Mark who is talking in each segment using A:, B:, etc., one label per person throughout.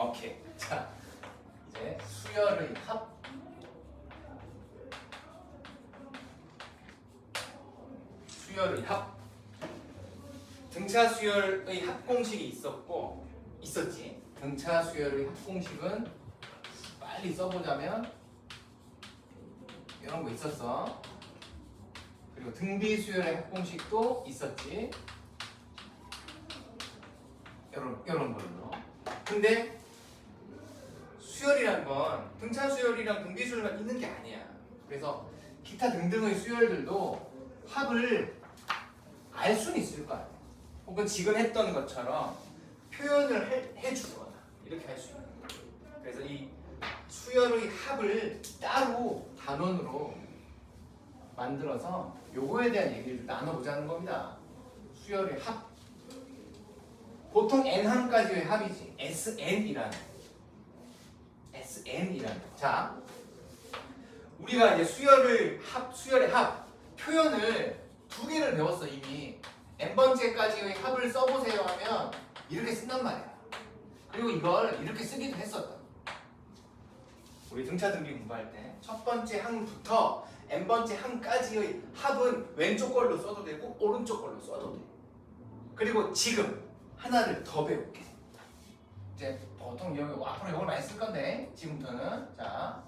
A: 오케이. 자, 이제 수열의 합. 수열의 합. 등차 수열의 합 공식이 있었지. 등차 수열의 합 공식은 빨리 써보자면 이런 거 있었어. 그리고 등비 수열의 합 공식도 있었지. 이런 걸로. 근데 수열이란 건 등차 수열이랑 등비 수열만 있는 게 아니야. 그래서 기타 등등의 수열들도 합을 알 수는 있을 거 아니야. 혹은 지금 했던 것처럼 표현을 해주거나 이렇게 할 수 있는 거야. 그래서 이 수열의 합을 따로 단원으로 만들어서 요거에 대한 얘기를 나눠보자는 겁니다. 수열의 합. 보통 n항까지의 합이지. SN이라는. 자, 우리가 이제 수열의 합 표현을 두 개를 배웠어 이미. n번째까지의 합을 써보세요 하면 이렇게 쓴단 말이야. 그리고 이걸 이렇게 쓰기도 했었다. 우리 등차 등비 공부할 때 첫 번째 항부터 n번째 항까지의 합은 왼쪽 걸로 써도 되고 오른쪽 걸로 써도 돼. 그리고 지금 하나를 더 배울게. 이제 보통 앞으로 이걸 많이 쓸 건데 지금부터는 자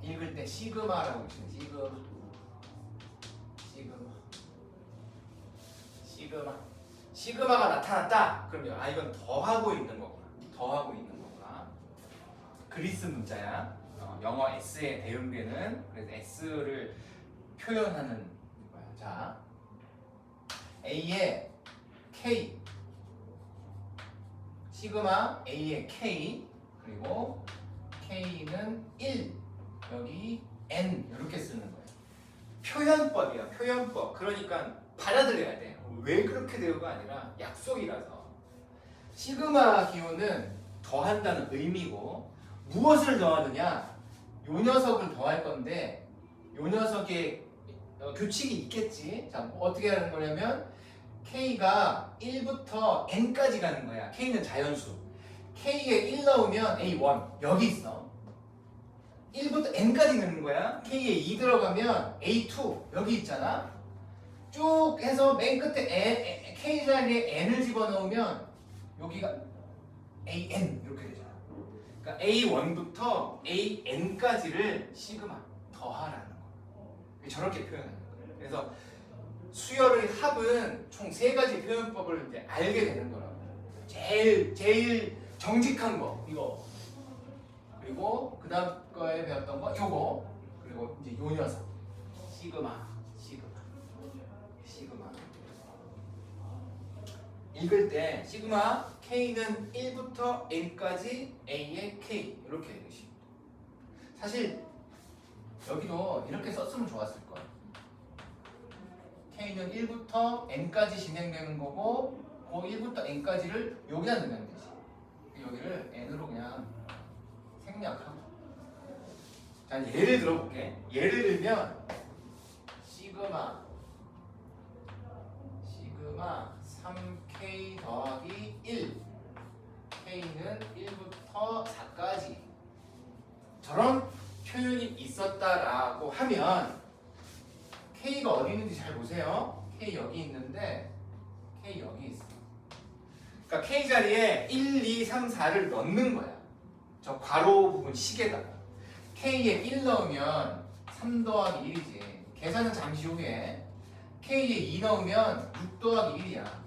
A: 읽을 때 시그마라고 있습니다. 시그마가 나타났다. 그러면 이건 더하고 있는 거구나. 그리스 문자야. 영어 S의 대응되는. 그래서 S를 표현하는 거야. 자, A의 K, 시그마 A의 K, 그리고 K는 1, 여기 N 이렇게 쓰는 거예요. 표현법이야. 표현법. 그러니까 받아들여야 돼. 왜 그렇게 되어가 아니라 약속이라서. 시그마 기호는 더한다는 의미고, 무엇을 더하느냐? 요 녀석을 더할 건데 요 녀석의 규칙이 있겠지. 자, 어떻게 하는 거냐면 K가 1부터 N까지 가는 거야. K는 자연수. K에 1 넣으면 A1 여기 있어. 1부터 N까지 넣는 거야. K에 2 들어가면 A2 여기 있잖아. 쭉 해서 맨 끝에 K 자리에 N을 집어넣으면 여기가 AN 이렇게 되잖아. 그러니까 A1부터 AN까지를 시그마 더하라는 거야. 저렇게 표현하는 거야. 그래서 수열의 합은 총 3가지 표현법을 이제 알게 되는 거라고. 제일 정직한 거 이거. 그리고 그 다음 거에 배웠던 거 요거. 그리고 이제 요 녀석 시그마. 읽을 때 시그마 K는 1부터 N까지 A의 K 이렇게 읽으십니다. 사실 여기도 이렇게 썼으면 좋았을 거야. K는 1부터 N까지 진행되는 거고 그 1부터 N까지를 여기다 넣으면 되지. 여기를 N으로 그냥 생략하고. 자, 예를 들어볼게. 예를 들면 시그마 3K 더하기 1 K는 1부터 4까지 저런 표현이 있었다라고 하면 K가 어디 있는지 잘 보세요. K 여기 있는데 K 여기 있어. 그러니까 K 자리에 1, 2, 3, 4를 넣는 거야. 저 괄호 부분 식에다가 K에 1 넣으면 3 더하기 1이지. 계산은 잠시 후에. K에 2 넣으면 6 더하기 1이야.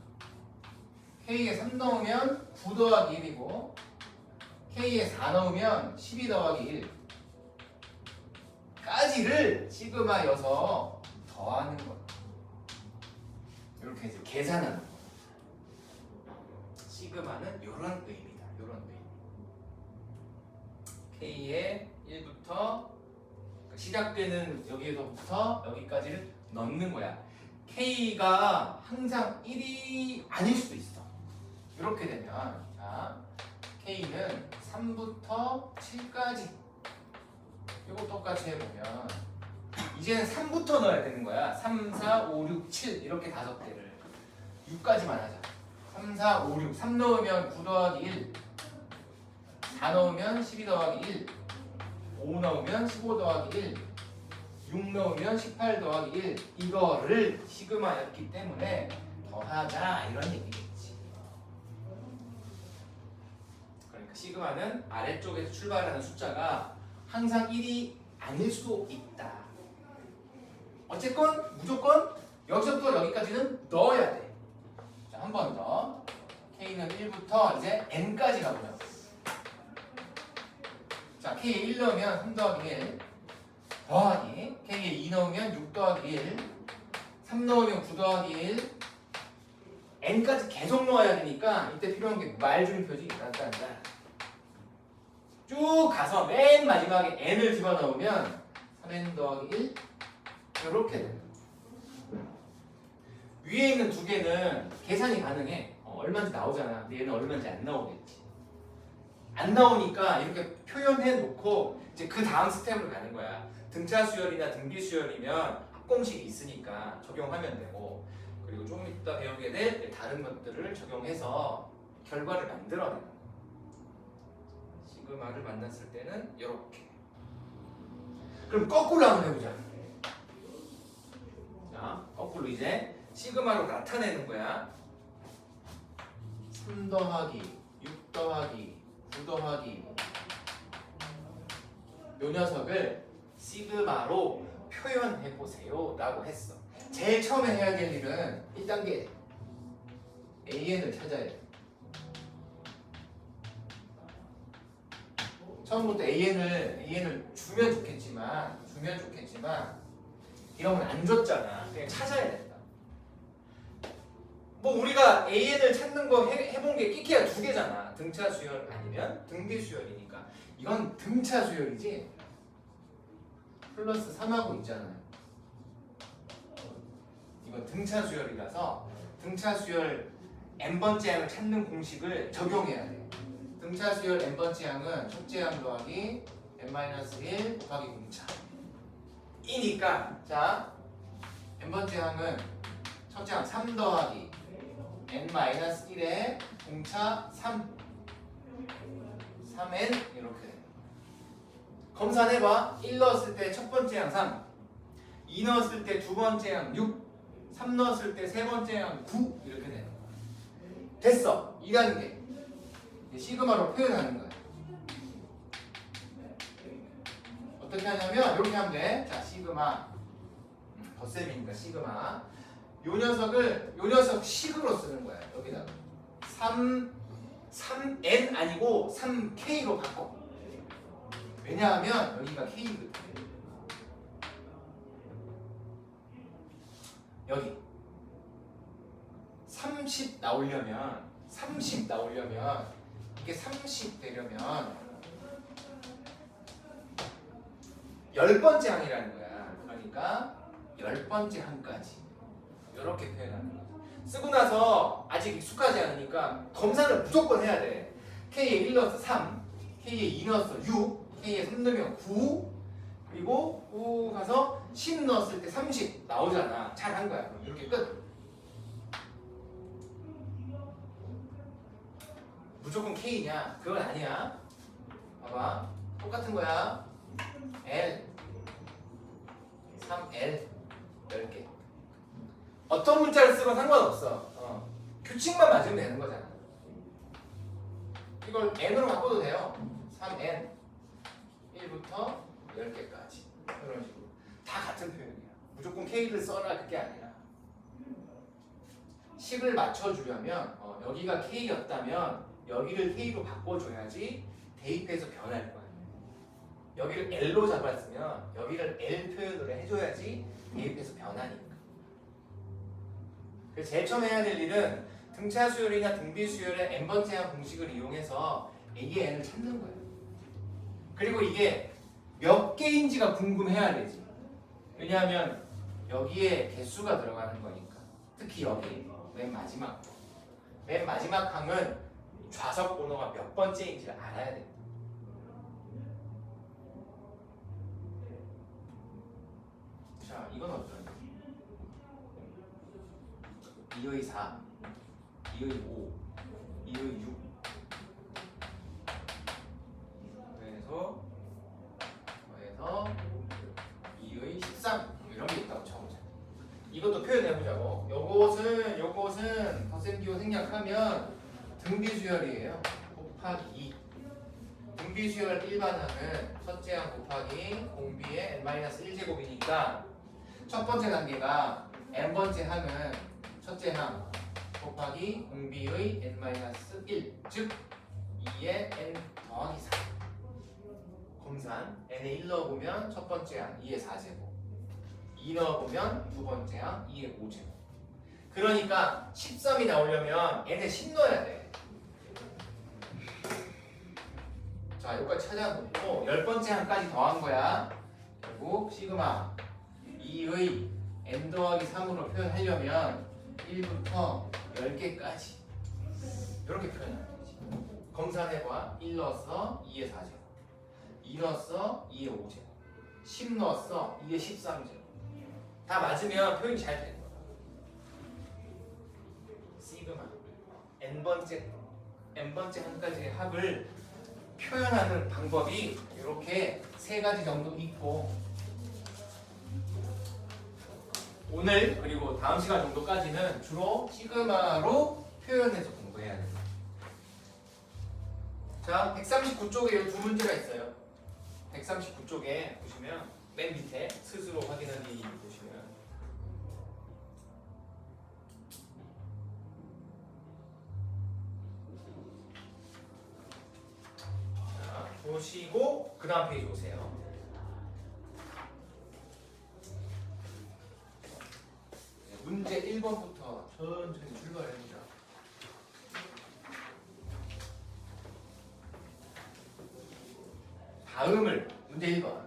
A: K에 3 넣으면 9 더하기 1이고 K에 4 넣으면 12 더하기 1 까지를 시그마여서 더하는 거야. 이렇게 이제 계산하는 거야. 시그마는 이런 의미다. 이런 의미. K에 1부터 시작되는 여기에서부터 여기까지를 넣는 거야. K가 항상 1이 아닐 수도 있어. 이렇게 되면 자, K는 3부터 7까지 이거 똑같이 해보면 이제는 3부터 넣어야 되는 거야. 3, 4, 5, 6, 7 이렇게 5개를 6까지만 하자. 3, 4, 5, 6 3 넣으면 9 더하기 1 4 넣으면 12 더하기 1, 5 넣으면 15 더하기 1, 6 넣으면 18 더하기 1 이거를 시그마였기 때문에 더하자 이런 얘기겠지. 그러니까 시그마는 아래쪽에서 출발하는 숫자가 항상 1이 아닐 수도 있다. 어쨌건 무조건 여기서부터 여기까지는 넣어야 돼. 자, 한 번 더. K는 1부터 이제 N까지 가보자. 자, K에 1 넣으면 3 더하기 1 더하기 K에 2 넣으면 6 더하기 1 3 넣으면 9 더하기 1 N까지 계속 넣어야 되니까 이때 필요한 게 말줄임 표지 딴딴딴 쭉 가서 맨 마지막에 N을 집어넣으면 3N 더하기 1 이렇게 됩니다. 위에 있는 두 개는 계산이 가능해. 얼마인지 나오잖아. 근데 얘는 얼마인지 안 나오겠지. 안 나오니까 이렇게 표현해 놓고 이제 그 다음 스텝으로 가는 거야. 등차 수열이나 등비 수열이면 합공식이 있으니까 적용하면 되고, 그리고 조금 이따 배우게 될 다른 것들을 적용해서 결과를 만들어내는 거야. 시그마를 만났을 때는 이렇게. 그럼 거꾸로 한번 해보자. 자, 거꾸로 이제 시그마로 나타내는 거야. 3 더하기 6 더하기 9 더하기 요 녀석을 시그마로 표현해보세요 라고 했어. 제일 처음에 해야 될 일은 1단계 AN을 찾아야 돼. 처음부터 AN을 주면 좋겠지만 이러면 안 줬잖아. 그냥 찾아야 된다. 뭐 우리가 AN을 찾는 거 해본 게 끼키야 2개잖아. 등차 수열 아니면 등비 수열이니까. 이건 등차 수열이지. 플러스 3하고 있잖아요. 이건 등차 수열이라서 등차 수열 n번째 항을 찾는 공식을 적용해야 돼. 등차 수열 n번째 항은 첫째 항 더하기 n-1 곱하기 공차 이니까, 자, n번째 항은 첫째 항 3 더하기 n-1에 공차 3n 이렇게 검산해봐. 1 넣었을 때 첫 번째 항 3, 2 넣었을 때 두 번째 항 6, 3 넣었을 때 세 번째 항 9 이렇게 되는 거야. 됐어. 2단계 시그마로 표현하는 거야. 어떻게 하냐면 이렇게 하면 돼. 자, 시그마 덧셈이니까 시그마 요 녀석 식으로 쓰는 거야. 여기다가 3n 아니고 3k로 바꿔. 왜냐하면 여기가 k거든. 여기 30 나오려면 이게 30 되려면 10번째 항이라는 거야. 그러니까 10번째 항까지 이렇게 표현하는 거야. 쓰고 나서 아직 익숙하지 않으니까 검사를 무조건 해야 돼. K에 1 넣어서 3, K에 2 넣어서 6, K에 3 넣으면 9, 그리고 9 가서 10 넣었을 때 30 나오잖아. 잘 한 거야. 그럼 이렇게 끝. 무조건 K냐? 그건 아니야. 봐봐. 똑같은 거야. L 3L 10개. 어떤 문자를 쓰건 상관없어. 규칙만 맞으면 되는 거잖아. 이걸 N으로 바꿔도 돼요. 3N 1부터 10개까지 이런 식으로 다 같은 표현이야. 무조건 K를 써라 그게 아니라 식을 맞춰주려면 여기가 K였다면 여기를 K로 바꿔줘야지 대입해서 변할 거야. 여기를 L로 잡았으면 여기를 L 표현으로 해줘야지 대입해서 변하니까. 그래서 제일 처음 해야 될 일은 등차 수열이나 등비 수열의 n번째 항 공식을 이용해서 A의 n을 찾는 거예요. 그리고 이게 몇 개인지가 궁금해야 되지. 왜냐하면 여기에 개수가 들어가는 거니까. 특히 여기 맨 마지막 항은 좌석 번호가 몇 번째인지를 알아야 돼. 자, 이건 어떠냐? 2의 4, 2의 5, 2의 6 하면 등비수열이에요. 곱하기 2. 등비수열 일반항은 첫째 항 곱하기 공비의 n-1제곱이니까 첫 번째 단계가 n번째 항은 첫째 항 곱하기 공비의 n-1, 즉 2의 n 더하기 4. 검산 n에 1 넣어보면 첫 번째 항 2의 4제곱, 2 넣어보면 두 번째 항 2의 5제곱. 그러니까 13이 나오려면 n에 10 넣어야 돼. 자, 여기까지 찾아놓고 10번째 항까지 더한 거야. 결국 시그마 2의 n 더하기 3으로 표현하려면 1부터 10개까지 이렇게 표현하면 되지. 검산해봐. 1 넣었어 2의 4제곱, 2 넣었어 2의 5제곱, 10 넣었어 2의 13제곱. 다 맞으면 표현이 잘 되는 거야. 시그마 n번째 항까지의 합을 표현하는 방법이 이렇게 세 가지 정도 있고, 오늘 그리고 다음 시간 정도까지는 주로 시그마로 표현해서 공부해야 됩니다. 자, 139쪽에 두 문제가 있어요. 139쪽에 보시면 맨 밑에 스스로 확인하기 보시면 자, 보시고 그 다음 페이지 오세요. 문제 1번부터 천천히 출발해보자. 다음을 문제 1번.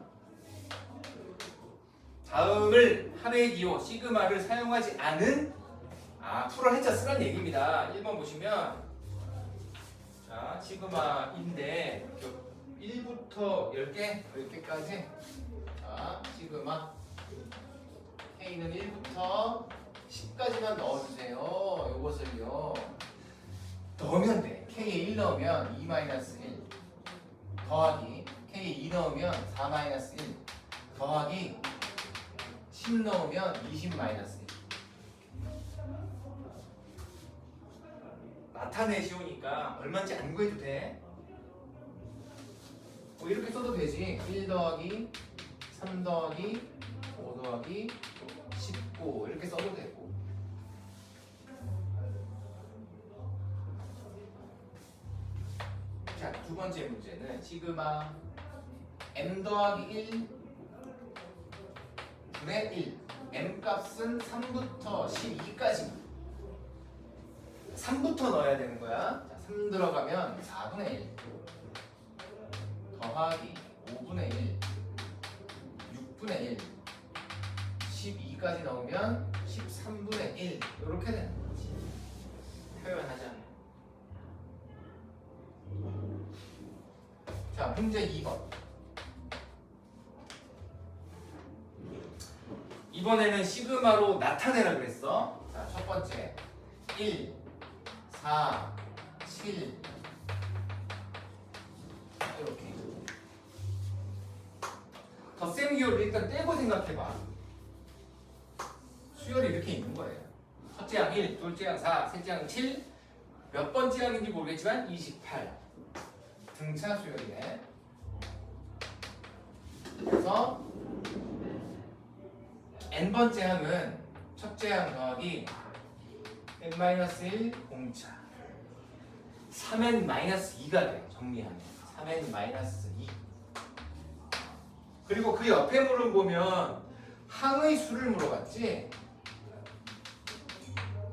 A: 다음을 하레디오 시그마를 사용하지 않은 풀을 해자 쓰란 얘기입니다. 1번 보시면 자 시그마인데 1부터 10개까지 자 시그마 K는 1부터 10까지만 넣어주세요. 이것을요 넣으면 돼. K에 1 넣으면 2-1 더하기 K에 2 넣으면 4-1 더하기 10 넣으면 20-1. 나타내시오니까 얼마인지 안 구해도 돼. 뭐 이렇게 써도 되지. 1 더하기 3 더하기 5 더하기 19 이렇게 써도 되고. 자, 두 번째 문제는 시그마 m 더하기 1 분의 1 m 값은 3부터 12까지 3부터 넣어야 되는 거야. 자, 3 들어가면 4분의 1 더하기 5분의 1 6분의 1 12까지 넣으면 13분의 1 이렇게 되는 거지. 표현하자면. 자, 문제 2번. 이번에는 시그마로 나타내라 그랬어. 자, 첫 번째 1, 4, 7 이렇게. 덧셈 기호를 일단 떼고 생각해봐. 수열이 이렇게 있는 거예요. 첫째 항 1, 둘째 항 4, 셋째 항 7. 몇 번째 항인지 모르겠지만 28. 등차 수열이네. 그래서 n번째 항은 첫째 항 더하기 n-1 공차 3n-2가 돼. 정리하면 3n-2. 그리고 그 옆에 물은 보면 항의 수를 물어봤지.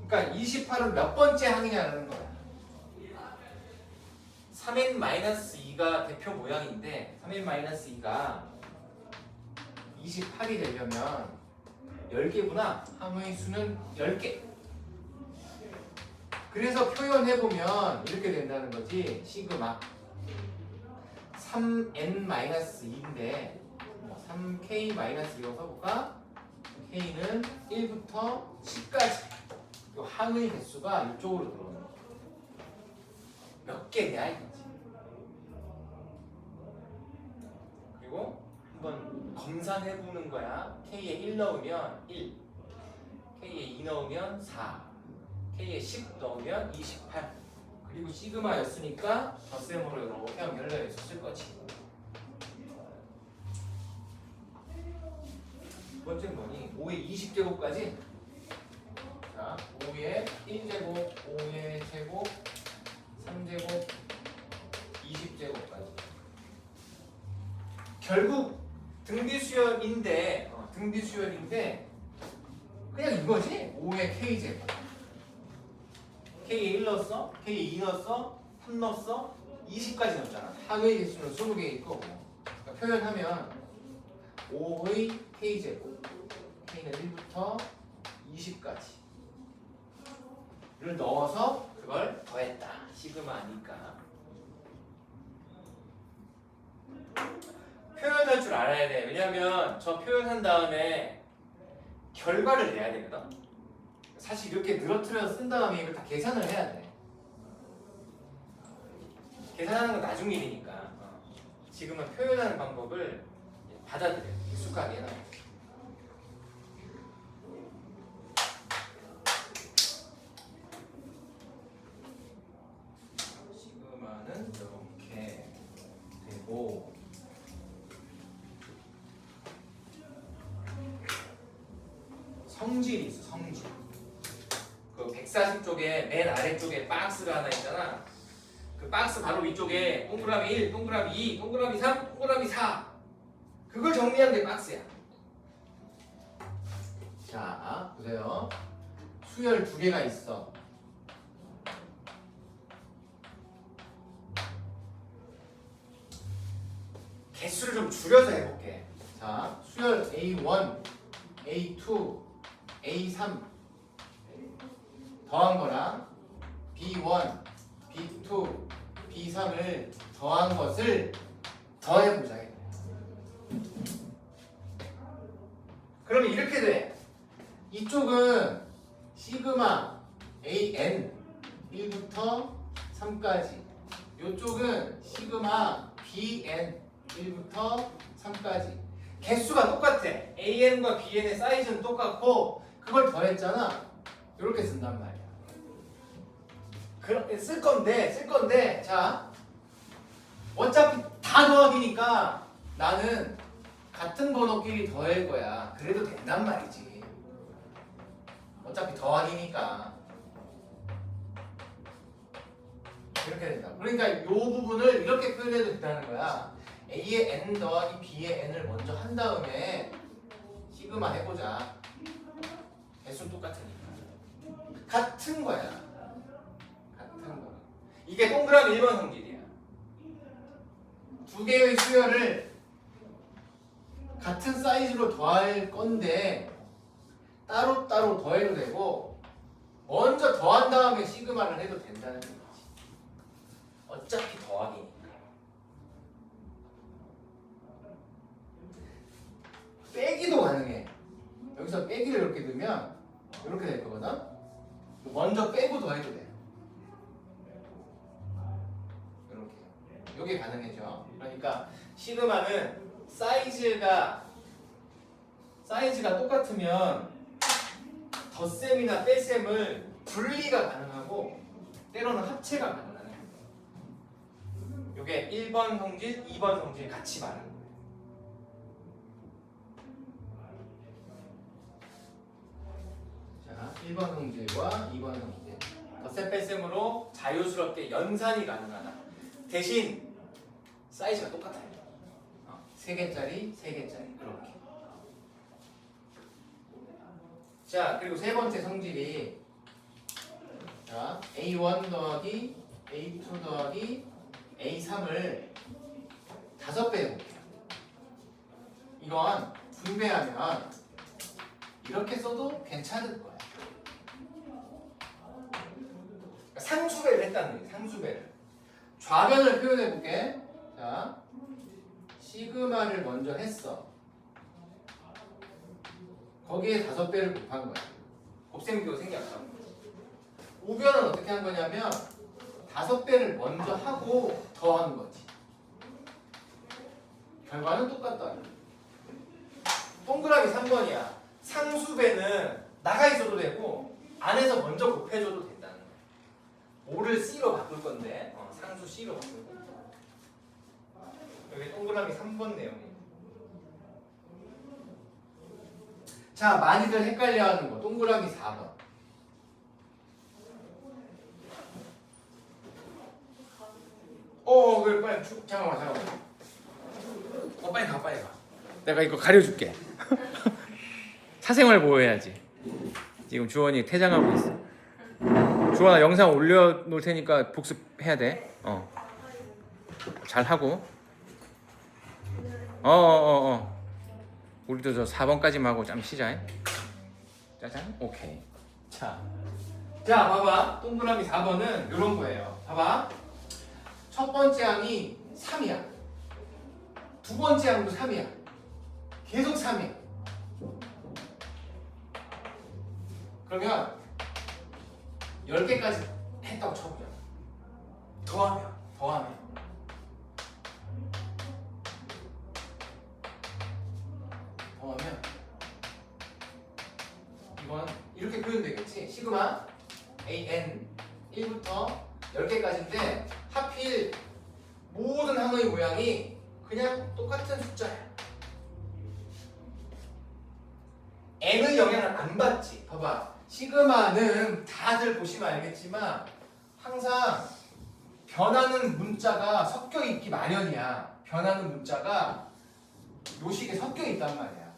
A: 그러니까 28은 몇 번째 항이냐는 거야. 3n-2가 대표 모양인데 3n-2가 28이 되려면 10개구나. 항의 수는 10개. 그래서 표현해보면 이렇게 된다는 거지. 시그마 3n-2인데 3k-2로 써볼까? k는 1부터 10까지 이 항의 개수가 이쪽으로 들어오는 거야. 몇 개냐 이거지. 그리고 한번 검산해보는 거야. k에 1 넣으면 1, k에 2 넣으면 4, K에 10 넣으면 28. 그리고 시그마였으니까 덧셈으로 이렇게 하면 열려 있었을 거지. 두 번째는 뭐니? 5의 20제곱까지. 자, 5의 1제곱, 5의 제곱, 3제곱, 20제곱까지. 결국 등비수열인데 그냥 이거지? 5의 K제곱. K에 1 넣었어? K에 2 넣었어? 3 넣었어? 20까지 넣었잖아. 항의 개수는 20개일 거고. 그러니까 표현하면 5의 K제곱. K는 1부터 20까지. 를 넣어서 그걸 더했다. 시그마니까. 표현할 줄 알아야 돼. 왜냐면 저 표현한 다음에 결과를 내야 되거든. 사실 이렇게 늘어뜨려서 쓴 다음에 이걸 다 계산을 해야 돼. 계산하는 건 나중 일이니까. 지금은 표현하는 방법을 받아들여. 익숙하게 해놔. 시그마는 이렇게 되고 성질이 있어. 성질. 그 140쪽에 맨 아래쪽에 박스가 하나 있잖아. 그 박스 바로 위쪽에 동그라미 1, 동그라미 2, 동그라미 3, 동그라미 4. 그걸 정리하는 게 박스야. 자, 보세요. 수열 2개가 있어. 개수를 좀 줄여서 해볼게. 자, 수열 A1, A2, A3 더한 거랑 B1, B2, B3을 더한 것을 더해보자. 그러면 이렇게 돼. 이쪽은 시그마 AN 1부터 3까지. 이쪽은 시그마 BN 1부터 3까지. 개수가 똑같아. AN과 BN의 사이즈는 똑같고 그걸 더했잖아. 이렇게 쓴단 말이야. 그렇게 쓸 건데 자, 어차피 다 더하기니까 나는 같은 번호끼리 더할 거야. 그래도 된단 말이지. 어차피 더하기니까 이렇게 된다. 그러니까 이 부분을 이렇게 표현해도 된다는 거야. A의 N 더하기 B의 N을 먼저 한 다음에 시그마 해보자. 개수 똑같으니까 같은 거야. 같은 거. 이게 동그라미 1번 성질이야. 두 개의 수열을 같은 사이즈로 더할 건데 따로따로 더해도 되고 먼저 더한 다음에 시그마를 해도 된다는 거지. 어차피 더하기니까. 빼기도 가능해. 여기서 빼기를 이렇게 넣으면 이렇게 될 거거든. 먼저 빼고 더해도 돼. 이렇게. 이게 가능해져. 그러니까 시그마는 사이즈가 똑같으면 덧셈이나 뺄셈을 분리가 가능하고 때로는 합체가 가능하네. 이게 1번 성질, 2번 성질 같이 말하는 거예요. 자, 1번 성질과 2번 성질. 덧셈 뺄셈으로 자유스럽게 연산이 가능하다. 대신 사이즈가 똑같아요. 3개짜리, 3개짜리 그렇게. 자, 그리고 세 번째 성질이 자, A1 더하기 A2 더하기 A3을 5배 해볼게요. 이건 분배하면 이렇게 써도 괜찮을 거야. 상수배를 했다는 거예요. 상수배를. 좌변을 표현해볼게. 자, 시그마를 먼저 했어. 거기에 5배를 곱한 거야. 곱셈비도 생겼어. 우변은 어떻게 한 거냐면 5배를 먼저 하고 더하는 거지. 결과는 똑같다. 동그라미 3번이야. 상수배는 나가 있어도 되고 안에서 먼저 곱해줘도 된다는 거야. 5를 C로 바꿀 건데 상수 C로 바꿀 거야. 여기 동그라미 3번 내용이. 자, 많이들 헷갈려하는 거 동그라미 4번. 그래 빨리 잠깐만. 빨리 가. 내가 이거 가려줄게. 사생활 보호해야지. 지금 주원이 퇴장하고 있어. 주원아 영상 올려놓을 테니까 복습해야 돼. 잘 하고. 우리도 저 4번까지만 하고 좀 쉬자. 짜잔. 오케이. 자, 봐봐. 동그라미 4번은 이런 거예요. 봐봐. 첫 번째 항이 3이야. 두 번째 항도 3이야. 계속 3이야. 그러면 10개까지 했다고 쳐보자. 더하면 이건 이렇게 표현되겠지. 시그마 AN 1부터 10개까지인데 하필 모든 항의 모양이 그냥 똑같은 숫자야. n의 영향을 안 받지. 봐봐. 시그마는 다들 보시면 알겠지만 항상 변하는 문자가 섞여 있기 마련이야. 변하는 문자가 요식에 섞여 있단 말이야.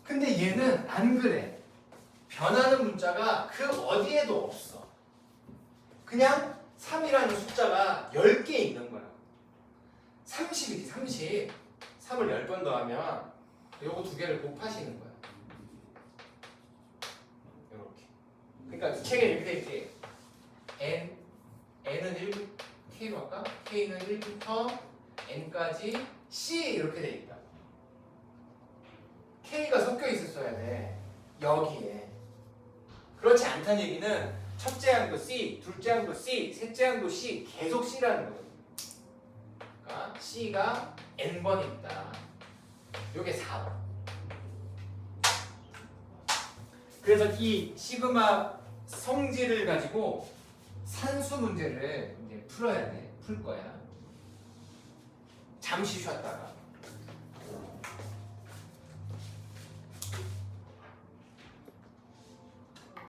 A: 근데 얘는 안 그래. 변하는 문자가 그 어디에도 없어. 그냥 3이라는 숫자가 10개 있는 거야. 30이지 30. 3을 10번 더하면 요거 두 개를 곱하시는 거야. 이렇게. 그러니까 책에 이렇게 돼 있지. n은 1, k로 할까? k는 1부터 n까지 c 이렇게 돼 있다. k가 섞여 있었어야 돼. 여기에. 그렇지 않다는 얘기는 첫째 항도 C, 둘째 항도 C, 셋째 항도 C, 계속 C라는 거거든요. 그러니까 C가 n번 있다. 요게 4번. 그래서 이 시그마 성질을 가지고 산수 문제를 이제 풀어야 돼. 풀 거야. 잠시 쉬었다가.